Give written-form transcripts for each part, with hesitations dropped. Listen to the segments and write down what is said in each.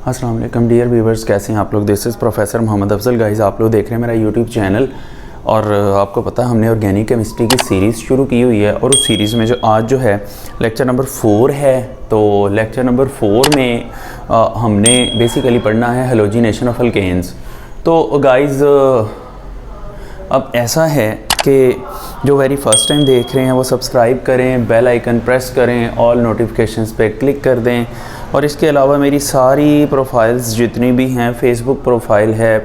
अस्सलाम वालेकुम dear viewers, कैसे हैं आप लोग। This is professor Mohammad Afzal. Guys, आप लोग देख रहे हैं मेरा यूट्यूब चैनल और आपको पता है हमने ऑर्गेनिक केमिस्ट्री की सीरीज़ शुरू की हुई है और उस सीरीज़ में जो आज जो है लेक्चर नंबर 4 है। तो लेक्चर नंबर 4 में हमने बेसिकली पढ़ना है हेलोजिनेशन ऑफ अल्केन्स। तो गाइस अब ऐसा है कि जो वेरी फर्स्ट टाइम देख रहे हैं वो सब्सक्राइब करें, बेल आइकन प्रेस करें, ऑल नोटिफिकेशंस पे क्लिक कर दें। और इसके अलावा मेरी सारी प्रोफाइल्स जितनी भी हैं, फेसबुक प्रोफाइल है,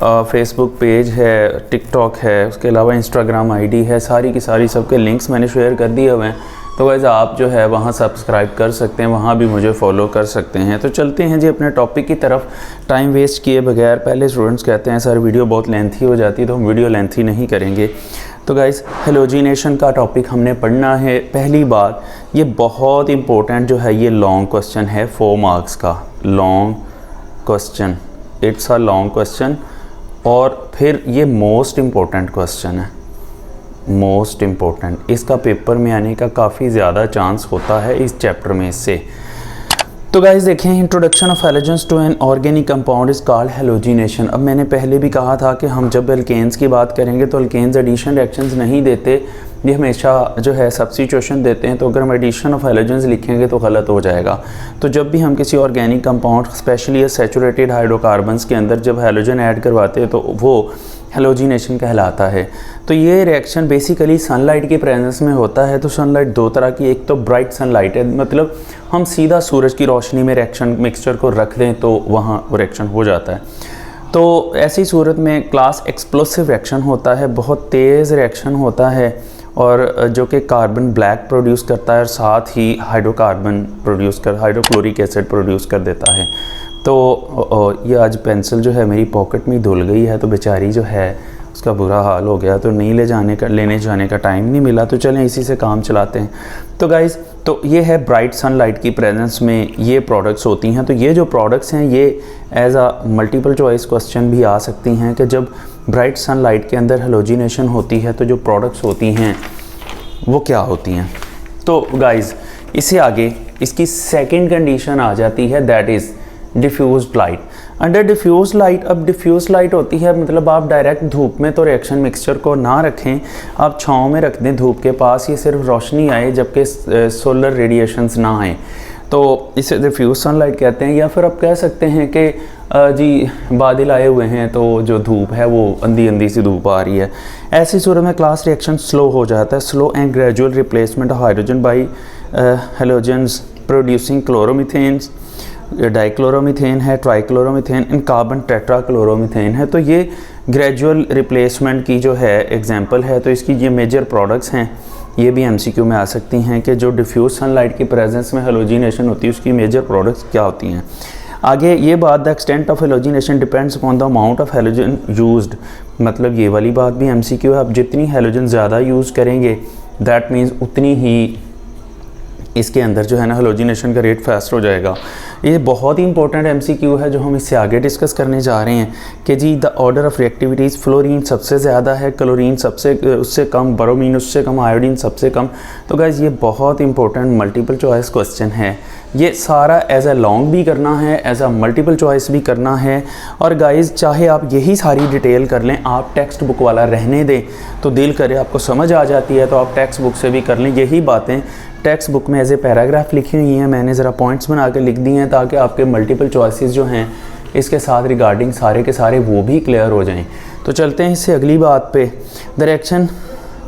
फेसबुक पेज है, टिकटॉक है, उसके अलावा इंस्टाग्राम आईडी है, सारी की सारी सबके लिंक्स मैंने शेयर कर दिए हुए हैं। तो वैसे आप जो है वहाँ सब्सक्राइब कर सकते हैं, वहाँ भी मुझे फॉलो कर सकते हैं। तो चलते हैं जी अपने टॉपिक की तरफ, टाइम वेस्ट किए बगैर। पहले स्टूडेंट्स कहते हैं सर वीडियो बहुत लेंथी हो जाती है, तो हम वीडियो लेंथी नहीं करेंगे। तो गाइस, हेलोजिनेशन का टॉपिक हमने पढ़ना है। पहली बात, ये बहुत इंपॉर्टेंट जो है, ये लॉन्ग क्वेश्चन है, 4 मार्क्स का long question. It's a long question और फिर ये मोस्ट इम्पोर्टेंट क्वेश्चन है, मोस्ट इम्पोर्टेंट। इसका पेपर में आने का काफ़ी ज़्यादा चांस होता है इस चैप्टर में से। तो गाइस देखें, introduction of halogens to an organic compound is called halogenation. अब मैंने पहले भी कहा था कि हम जब अल्केन्स की बात करेंगे तो अल्केन्स एडिशन रिएक्शंस नहीं देते, ये हमेशा जो है सब्स्टिट्यूशन देते हैं। तो अगर हम एडिशन ऑफ हैलोजेंस लिखेंगे तो गलत हो जाएगा। तो जब भी हम किसी organic compound, specially saturated hydrocarbons के अंदर जब हैलोजन ऐड करवाते हैं तो वो हेलोजिनेशन कहलाता है। तो ये रिएक्शन बेसिकली सनलाइट की प्रेजेंस में होता है। तो सनलाइट दो तरह की, एक तो ब्राइट सनलाइट है, मतलब हम सीधा सूरज की रोशनी में रिएक्शन मिक्सचर को रख दें तो वहाँ वो रिएक्शन हो जाता है। तो ऐसी सूरत में क्लास एक्सप्लोसिव रिएक्शन होता है, बहुत तेज़ रिएक्शन होता है और जो कि कार्बन ब्लैक प्रोड्यूस करता है और साथ ही हाइड्रोक्लोरिक एसिड प्रोड्यूस कर देता है। तो ये आज पेंसिल जो है मेरी पॉकेट में धुल गई है, तो बेचारी जो है उसका बुरा हाल हो गया, तो नहीं लेने जाने का टाइम नहीं मिला। तो चलें इसी से काम चलाते हैं। तो गाइज़, तो ये है ब्राइट सनलाइट की प्रेजेंस में ये प्रोडक्ट्स होती हैं। तो ये जो प्रोडक्ट्स हैं ये as a multiple choice question भी आ सकती हैं कि जब ब्राइट सनलाइट के अंदर हेलोजिनेशन होती है तो जो प्रोडक्ट्स होती हैं वो क्या होती हैं। तो गाइज़, इससे आगे इसकी सेकेंड कंडीशन आ जाती है, that is diffused light. Under diffuse light, अब डिफ्यूज लाइट होती है मतलब आप डायरेक्ट धूप में तो रिएक्शन मिक्सचर को ना रखें, आप छाँव में रख दें धूप के पास, ये सिर्फ रोशनी आए जबकि सोलर रेडिएशंस ना आए, तो इसे डिफ्यूज सनलाइट कहते हैं। या फिर आप कह सकते हैं कि जी बादल आए हुए हैं तो जो धूप है वो अंधी सी धूप आ रही है। ऐसी सूरत में क्लास रिएक्शन स्लो हो जाता है, slow and gradual replacement of hydrogen by halogens producing chloromethanes, dichloromethane है, ट्राइक्लोरोमीथेन एंड कार्बन टेट्राक्लोरोमीथेन है। तो ये ग्रेजुअल रिप्लेसमेंट की जो है एग्जांपल है। तो इसकी ये मेजर प्रोडक्ट्स हैं, ये भी एमसीक्यू में आ सकती हैं कि जो डिफ्यूज सनलाइट की प्रेजेंस में हेलोजिनेशन होती है उसकी मेजर प्रोडक्ट्स क्या होती हैं। आगे ये बात, the extent of halogenation depends upon the amount of halogen used, मतलब ये वाली बात भी एमसीक्यू है। आप जितनी हेलोजन ज़्यादा यूज़ करेंगे दैट मीन्स उतनी ही इसके अंदर जो है ना हेलोजिनेशन का रेट फास्ट हो जाएगा। ये बहुत ही इंपॉर्टेंट एमसीक्यू है जो हम इससे आगे डिस्कस करने जा रहे हैं कि जी the order of reactivities, fluorine सबसे ज़्यादा है, क्लोरीन उससे कम, ब्रोमीन उससे कम, आयोडीन सबसे कम। तो गाइज़ ये बहुत इंपॉर्टेंट मल्टीपल चॉइस क्वेश्चन है। ये सारा एज अ लॉन्ग भी करना है, एज अ मल्टीपल चॉइस भी करना है। और गाइज़ चाहे आप यही सारी डिटेल कर लें, आप टेक्स्ट बुक वाला रहने दें तो दिल करे आपको समझ आ जाती है तो आप टेक्स्ट बुक से भी कर लें। यही बातें टेक्स्ट बुक में एज ए पैराग्राफ लिखी हुई हैं, मैंने ज़रा पॉइंट्स बना के लिख दी हैं ताकि आपके मल्टीपल चॉइसेस जो हैं इसके साथ रिगार्डिंग सारे के सारे वो भी क्लियर हो जाएं। तो चलते हैं इससे अगली बात पे। The reaction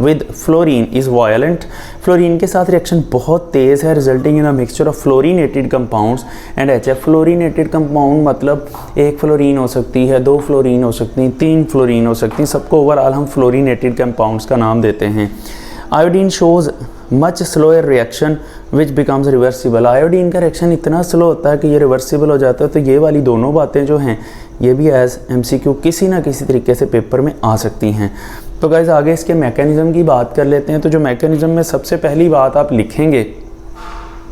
with fluorine is violent. Fluorine के साथ रिएक्शन बहुत तेज़ है, resulting in a mixture of fluorinated compounds and HF। Fluorinated compound मतलब एक फ्लोरीन हो सकती है, 2 फ्लोरीन हो सकती हैं, 3 फ्लोरीन हो सकती हैं, सबको ओवरऑल हम फ्लोरीनेटेड कंपाउंड्स का नाम देते हैं। Iodine shows much slower reaction which becomes reversible. Iodine का रिएक्शन इतना स्लो होता है कि ये रिवर्सिबल हो जाता है। तो ये वाली दोनों बातें जो हैं ये भी एज एमसीक्यू किसी ना किसी तरीके से पेपर में आ सकती हैं। तो गाइज़ आगे इसके मैकेनिज़्म की बात कर लेते हैं। तो जो मैकेनिज़्म में सबसे पहली बात आप लिखेंगे,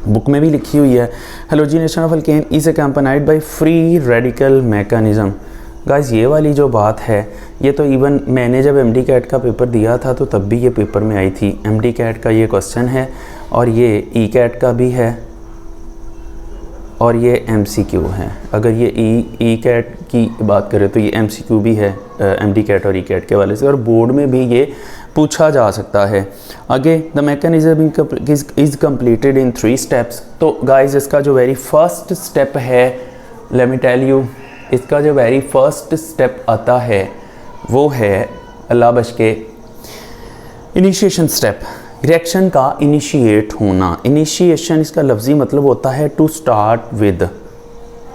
बुक में भी लिखी हुई है, halogenation of alkane is accompanied by free radical mechanism. Guys ये वाली जो बात है ये तो इवन मैंने जब एमडी कैट का पेपर दिया था तो तब भी ये पेपर में आई थी। एमडी कैट का ये क्वेश्चन है और ये ई कैट का भी है और ये MCQ है। अगर ये ई कैट की बात करें तो ये MCQ भी है MD कैट और ई कैट के वाले से, और बोर्ड में भी ये पूछा जा सकता है। आगे the mechanism is completed in 3 steps. तो गाइज इसका जो वेरी फर्स्ट स्टेप है, लेट मी टेल यू, इसका जो वेरी फर्स्ट स्टेप आता है वो है अल्लाह बश के इनिशिएशन स्टेप, रिएक्शन का इनिशिएट होना। इनिशिएशन इसका लफ्ज़ी मतलब होता है to start with,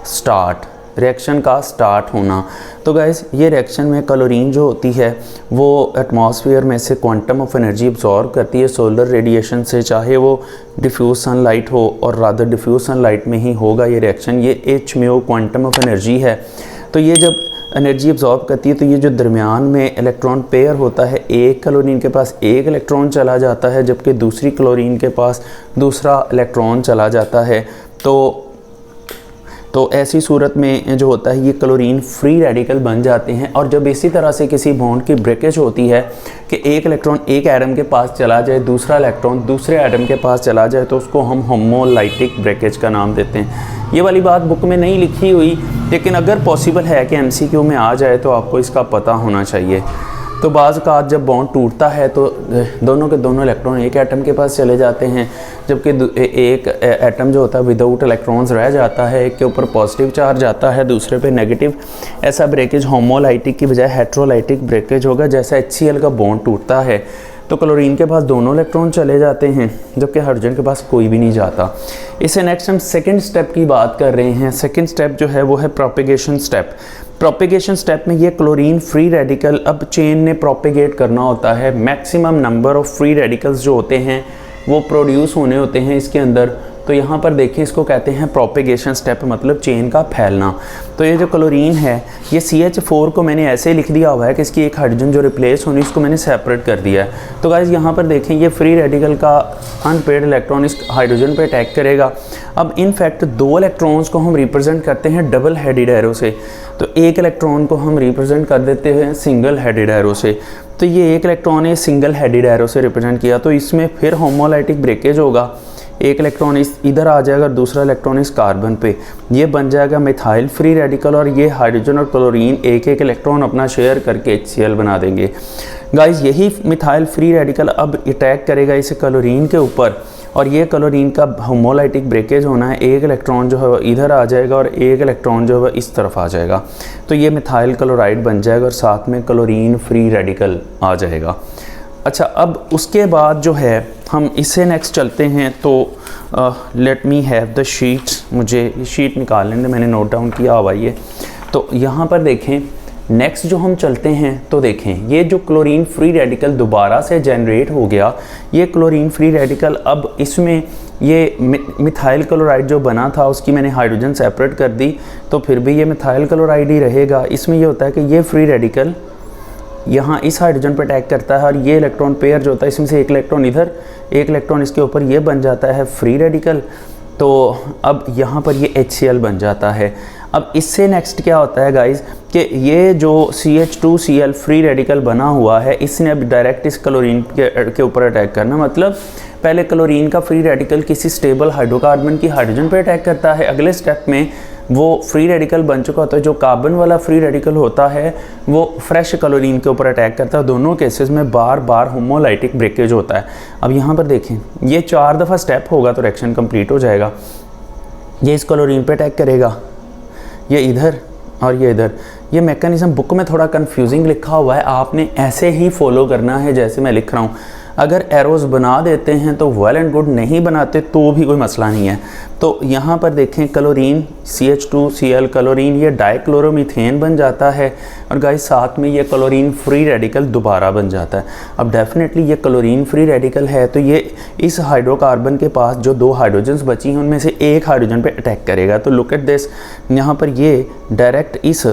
start, reaction का स्टार्ट होना। तो गाइस ये रिएक्शन में क्लोरीन जो होती है वो एटमॉस्फेयर में से क्वांटम ऑफ एनर्जी अब्जॉर्ब करती है सोलर रेडिएशन से, चाहे वो डिफ्यूज सनलाइट हो, और रादर डिफ्यूज सनलाइट में ही होगा ये रिएक्शन। ये h mu quantum of energy है। तो ये जब एनर्जी अब्जॉर्ब करती है तो ये जो दरमियान में इलेक्ट्रॉन पेयर होता है, एक क्लोरीन के पास एक इलेक्ट्रॉन चला जाता है जबकि दूसरी क्लोरीन के पास दूसरा इलेक्ट्रॉन चला जाता है। तो ऐसी सूरत में जो होता है ये क्लोरीन फ्री रेडिकल बन जाते हैं। और जब इसी तरह से किसी बॉन्ड की ब्रेकेज होती है कि एक इलेक्ट्रॉन एक एटम के पास चला जाए, दूसरा इलेक्ट्रॉन दूसरे एटम के पास चला जाए, तो उसको हम होमोलाइटिक ब्रेकेज का नाम देते हैं। ये वाली बात बुक में नहीं लिखी हुई, लेकिन अगर पॉसिबल है कि MCQ में आ जाए तो आपको इसका पता होना चाहिए। तो बाज़ का जब बॉन्ड टूटता है तो दोनों के दोनों इलेक्ट्रॉन एक एटम के पास चले जाते हैं, जबकि एक एटम जो होता है विदाउट इलेक्ट्रॉन्स रह जाता है, एक के ऊपर पॉजिटिव चार्ज आता है, दूसरे पे नेगेटिव। ऐसा ब्रेकेज होमोलाइटिक की बजाय हेट्रोलाइटिक ब्रेकेज होगा। जैसा HCl का बॉन्ड टूटता है तो क्लोरीन के पास दोनों इलेक्ट्रॉन चले जाते हैं जबकि हाइड्रोजन के पास कोई भी नहीं जाता। इससे नेक्स्ट हम सेकंड स्टेप की बात कर रहे हैं। सेकंड स्टेप जो है वो है प्रोपेगेशन स्टेप। प्रोपेगेशन स्टेप में ये क्लोरीन फ्री रेडिकल अब चेन ने प्रोपेगेट करना होता है। Maximum number of free radicals जो होते हैं वो प्रोड्यूस होने होते हैं इसके अंदर। तो यहाँ पर देखिए इसको कहते हैं प्रोपेगेशन स्टेप, मतलब चेन का फैलना। तो ये जो क्लोरीन है ये CH4 को मैंने ऐसे ही लिख दिया हुआ है कि इसकी एक हाइड्रोजन जो रिप्लेस होनी इसको मैंने सेपरेट कर दिया है। तो गाइस यहाँ पर देखें ये फ्री रेडिकल का अनपेयर्ड इलेक्ट्रॉन इस हाइड्रोजन पे अटैक करेगा। अब इनफैक्ट 2 इलेक्ट्रॉन्स को हम रिप्रेजेंट करते हैं डबल हेडेड एरो से, तो एक इलेक्ट्रॉन को हम रिप्रेजेंट कर देते हैं सिंगल हेडेड एरो से। तो ये एक इलेक्ट्रॉन है सिंगल हेडेड एरो से रिप्रेजेंट किया, तो इसमें फिर होमोलाइटिक ब्रेकेज होगा। एक इलेक्ट्रॉन इस इधर आ जाएगा, दूसरा इलेक्ट्रॉन इस कार्बन पे, ये बन जाएगा मिथाइल फ्री रेडिकल, और ये हाइड्रोजन और क्लोरीन एक एक इलेक्ट्रॉन अपना शेयर करके HCl बना देंगे। गाइस यही मिथाइल फ्री रेडिकल अब अटैक करेगा इस क्लोरीन के ऊपर, और ये क्लोरीन का होमोलाइटिक ब्रेकेज होना है। एक इलेक्ट्रॉन जो है इधर आ जाएगा और एक इलेक्ट्रॉन जो है इस तरफ आ जाएगा, तो ये मिथाइल क्लोराइड बन जाएगा और साथ में क्लोरीन फ्री रेडिकल आ जाएगा। अच्छा, अब उसके बाद जो है हम इससे नेक्स्ट चलते हैं। तो let me have the sheets, मुझे शीट निकाल लेंगे, मैंने नोट डाउन किया हुआ ये। तो यहाँ पर देखें नेक्स्ट जो हम चलते हैं तो देखें ये जो क्लोरीन फ्री रेडिकल दोबारा से जनरेट हो गया, ये क्लोरीन फ्री रेडिकल अब इसमें ये मिथाइल क्लोराइड जो बना था उसकी मैंने हाइड्रोजन सेपरेट कर दी, तो फिर भी ये मिथाइल क्लोराइड ही रहेगा। इसमें ये होता है कि ये फ्री रेडिकल यहाँ इस हाइड्रोजन पर अटैक करता है और ये इलेक्ट्रॉन पेयर जो होता है इसमें से एक इलेक्ट्रॉन इधर एक इलेक्ट्रॉन इसके ऊपर, ये बन जाता है फ्री रेडिकल। तो अब यहाँ पर ये HCl बन जाता है। अब इससे नेक्स्ट क्या होता है गाइस कि ये जो CH2Cl फ्री रेडिकल बना हुआ है इसने अब डायरेक्ट इस क्लोरीन के ऊपर अटैक करना, मतलब पहले क्लोरीन का फ्री रेडिकल किसी स्टेबल हाइड्रोकार्बन की हाइड्रोजन पर अटैक करता है, अगले स्टेप में वो फ्री रेडिकल बन चुका होता है, जो कार्बन वाला फ्री रेडिकल होता है वो फ्रेश क्लोरीन के ऊपर अटैक करता है। दोनों केसेस में बार बार होमोलाइटिक ब्रेकेज होता है। अब यहाँ पर देखें ये 4 दफ़ा स्टेप होगा तो रिएक्शन कंप्लीट हो जाएगा। ये इस क्लोरीन पे अटैक करेगा, ये इधर और ये इधर। ये मैकेनिज़्म बुक में थोड़ा कंफ्यूजिंग लिखा हुआ है, आपने ऐसे ही फॉलो करना है जैसे मैं लिख रहा हूँ। अगर एरोज़ बना देते हैं तो वेल एंड गुड, नहीं बनाते तो भी कोई मसला नहीं है। तो यहाँ पर देखें क्लोरीन CH2Cl क्लोरीन ये डाइक्लोरोमीथेन बन जाता है और गाइस साथ में ये क्लोरीन फ्री रेडिकल दोबारा बन जाता है। अब डेफिनेटली ये क्लोरीन फ्री रेडिकल है तो ये इस हाइड्रोकार्बन के पास जो 2 हाइड्रोजन्स बची हैं उनमें से एक हाइड्रोजन पे अटैक करेगा। तो लुक एट दिस, यहाँ पर ये डायरेक्ट इस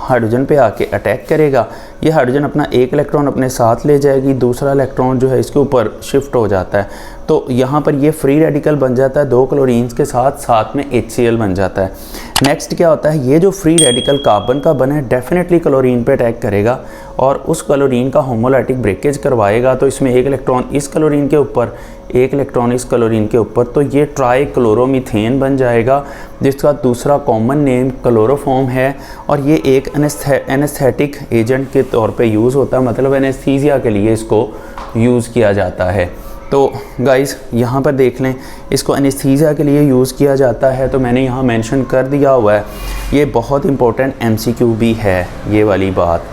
हाइड्रोजन पे आके अटैक करेगा। ये हाइड्रोजन अपना एक इलेक्ट्रॉन अपने साथ ले जाएगी, दूसरा इलेक्ट्रॉन जो है इसके ऊपर शिफ्ट हो जाता है, तो यहाँ पर ये फ्री रेडिकल बन जाता है 2 क्लोरीन्स के साथ, साथ में HCl बन जाता है। नेक्स्ट क्या होता है, ये जो फ्री रेडिकल कार्बन का बना है डेफिनेटली क्लोरीन पे अटैक करेगा और उस क्लोरीन का होमोलाइटिक ब्रेकेज करवाएगा, तो इसमें एक इलेक्ट्रॉन इस क्लोरीन के ऊपर, एक इलेक्ट्रॉन इस क्लोरीन के ऊपर, तो ये ट्राई क्लोरोमीथेन बन जाएगा, जिसका दूसरा कॉमन नेम क्लोरोफॉर्म है। और ये एक एनेस्थेटिक एजेंट के तौर पे यूज़ होता है, मतलब एनेस्थीसिया के लिए इसको यूज़ किया जाता है। तो गाइस यहाँ पर देख लें, इसको एनेस्थीसिया के लिए यूज़ किया जाता है, तो मैंने यहाँ मेंशन कर दिया हुआ है। ये बहुत इंपॉर्टेंट MCQ भी है ये वाली बात।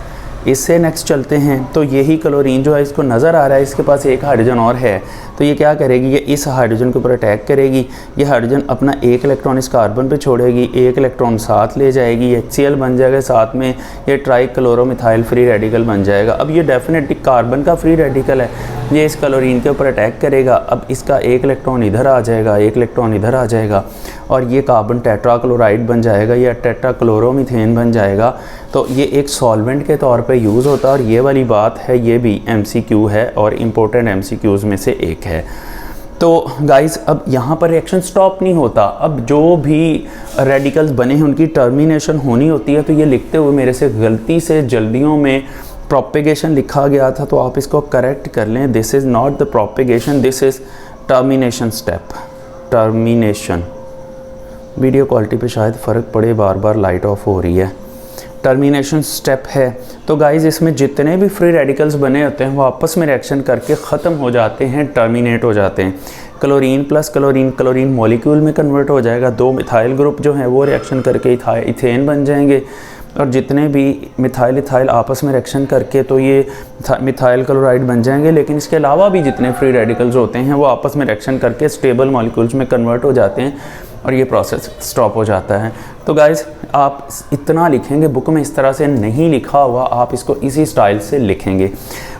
इससे नेक्स्ट चलते हैं, तो यही क्लोरीन जो है इसको नज़र आ रहा है इसके पास एक हाइड्रोजन और है, तो ये क्या करेगी, ये इस हाइड्रोजन के ऊपर अटैक करेगी। ये हाइड्रोजन अपना एक इलेक्ट्रॉन इस कार्बन पे छोड़ेगी, एक इलेक्ट्रॉन साथ ले जाएगी, HCl बन जाएगा, साथ में ये ट्राई क्लोरोमिथाइल फ्री रेडिकल बन जाएगा। अब ये डेफिनेटली कार्बन का फ्री रेडिकल है, ये इस क्लोरीन के ऊपर अटैक करेगा। अब इसका एक इलेक्ट्रॉन इधर आ जाएगा, एक इलेक्ट्रॉन इधर आ जाएगा और ये कार्बन टेट्राक्लोराइड बन जाएगा या टेट्राक्लोरोमीथेन बन जाएगा। तो ये एक सॉल्वेंट के तौर पे यूज़ होता है और ये वाली बात है, ये भी MCQ है और इम्पोर्टेंट MCQs में से एक है। तो गाइस अब यहाँ पर रिएक्शन स्टॉप नहीं होता, अब जो भी रेडिकल्स बने हैं उनकी टर्मिनेशन होनी होती है। तो ये लिखते हुए मेरे से गलती से जल्दियों में प्रोपेगेशन लिखा गया था, तो आप इसको करेक्ट कर लें। This is not the propagation, this is termination step. Termination, video quality पे शायद फ़र्क पड़े, बार बार लाइट ऑफ हो रही है। टर्मिनेशन स्टेप है। तो गाइज़ इसमें जितने भी फ्री रेडिकल्स बने होते हैं वो आपस में रिएक्शन करके ख़त्म हो जाते हैं, टर्मिनेट हो जाते हैं। Chlorine plus chlorine, chlorine molecule में कन्वर्ट हो जाएगा, 2 मिथाइल ग्रुप जो हैं वो रिएक्शन करके इथेन बन जाएंगे और जितने भी मिथाइल इथाइल आपस में रिएक्शन करके तो ये मिथाइल क्लोराइड बन जाएंगे। लेकिन इसके अलावा भी जितने फ्री रेडिकल्स होते हैं वो आपस में रिएक्शन करके स्टेबल मॉलिक्यूल्स में कन्वर्ट हो जाते हैं और ये प्रोसेस स्टॉप हो जाता है। तो गाइज़ आप इतना लिखेंगे, बुक में इस तरह से नहीं लिखा हुआ, आप इसको इसी स्टाइल से लिखेंगे।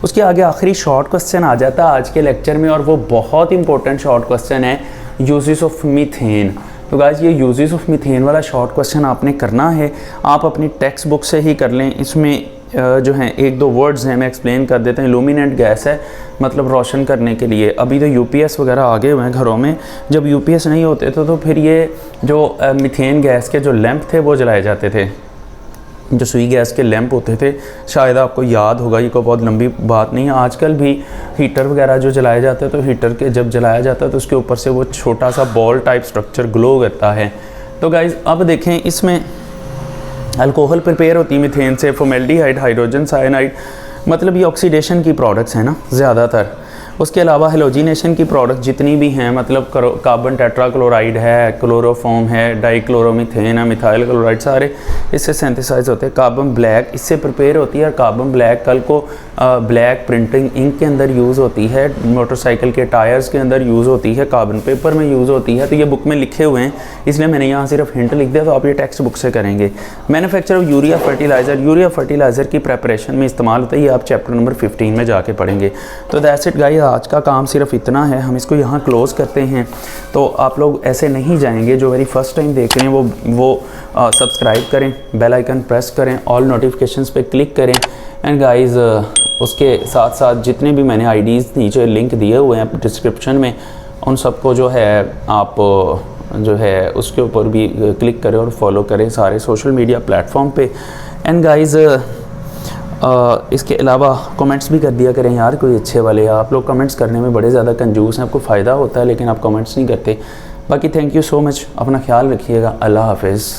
उसके आगे आखिरी शॉर्ट क्वेश्चन आ जाता है आज के लेक्चर में और वो बहुत इंपॉर्टेंट शॉर्ट क्वेश्चन है, यूजेस ऑफ मीथेन। तो गाइज़ ये यूजेस ऑफ मीथेन वाला शॉर्ट क्वेश्चन आपने करना है, आप अपनी टेक्स्ट बुक से ही कर लें। इसमें जो हैं 1-2 वर्ड्स हैं, मैं एक्सप्लेन कर देता हूँ। इल्यूमिनेट गैस है, मतलब रोशन करने के लिए। अभी तो UPS वगैरह आगे हुए हैं घरों में, जब UPS नहीं होते थे तो फिर ये जो मीथेन गैस के जो लैंप थे वो जलाए जाते थे, जो सुई गैस के लैंप होते थे, शायद आपको याद होगा, ये कोई बहुत लंबी बात नहीं है। आजकल भी हीटर वगैरह जो जलाए जाते हैं, तो हीटर के जब जलाया जाता है तो उसके ऊपर से वो छोटा सा बॉल टाइप स्ट्रक्चर ग्लो करता है। तो गाइज़ अब देखें, इसमें अल्कोहल प्रिपेयर होती है मीथेन से, फॉर्मेल्डिहाइड, हाइड्रोजन साइनाइड, मतलब ये ऑक्सीडेशन की प्रोडक्ट्स हैं ना ज़्यादातर। उसके अलावा हेलोजिनेशन की प्रोडक्ट जितनी भी हैं, मतलब कार्बन टेट्राक्लोराइड है, क्लोरोफॉर्म है, डाइक्लोरोमीथेन है, मिथाइल क्लोराइड, सारे इससे सिंथेसाइज होते हैं। कार्बन ब्लैक इससे प्रिपेयर होती है और कार्बन ब्लैक कल को ब्लैक प्रिंटिंग इंक के अंदर यूज़ होती है, मोटरसाइकिल के टायर्स के अंदर यूज़ होती है, कार्बन पेपर में यूज़ होती है। तो ये बुक में लिखे हुए हैं, इसलिए मैंने यहाँ सिर्फ हिंट लिख दिया, तो आप ये टेक्स्ट बुक से करेंगे। Manufacture of urea fertiliser, urea fertiliser की प्रेपरेशन में इस्तेमाल होता है, ये आप चैप्टर नंबर 15 में जाके पढ़ेंगे। तो दैट्स इट गाइस, आज का काम सिर्फ इतना है, हम इसको यहाँ क्लोज़ करते हैं। तो आप लोग ऐसे नहीं जाएंगे, जो मेरी फ़र्स्ट टाइम देख रहे हैं वो सब्सक्राइब करें, बेल आइकन प्रेस करें, ऑल नोटिफिकेशंस पे क्लिक करें। एंड गाइस उसके साथ साथ जितने भी मैंने आईडीज़ नीचे लिंक दिए हुए हैं डिस्क्रिप्शन में, उन सबको जो है आप जो है उसके ऊपर भी क्लिक करें और फॉलो करें सारे सोशल मीडिया प्लेटफॉर्म पे। एंड गाइस इसके अलावा कमेंट्स भी कर दिया करें यार, कोई अच्छे वाले। आप लोग कमेंट्स करने में बड़े ज़्यादा कंजूस हैं, आपको फ़ायदा होता है लेकिन आप कमेंट्स नहीं करते। बाकी थैंक यू सो मच, अपना ख्याल रखिएगा, अल्लाह हाफिज़।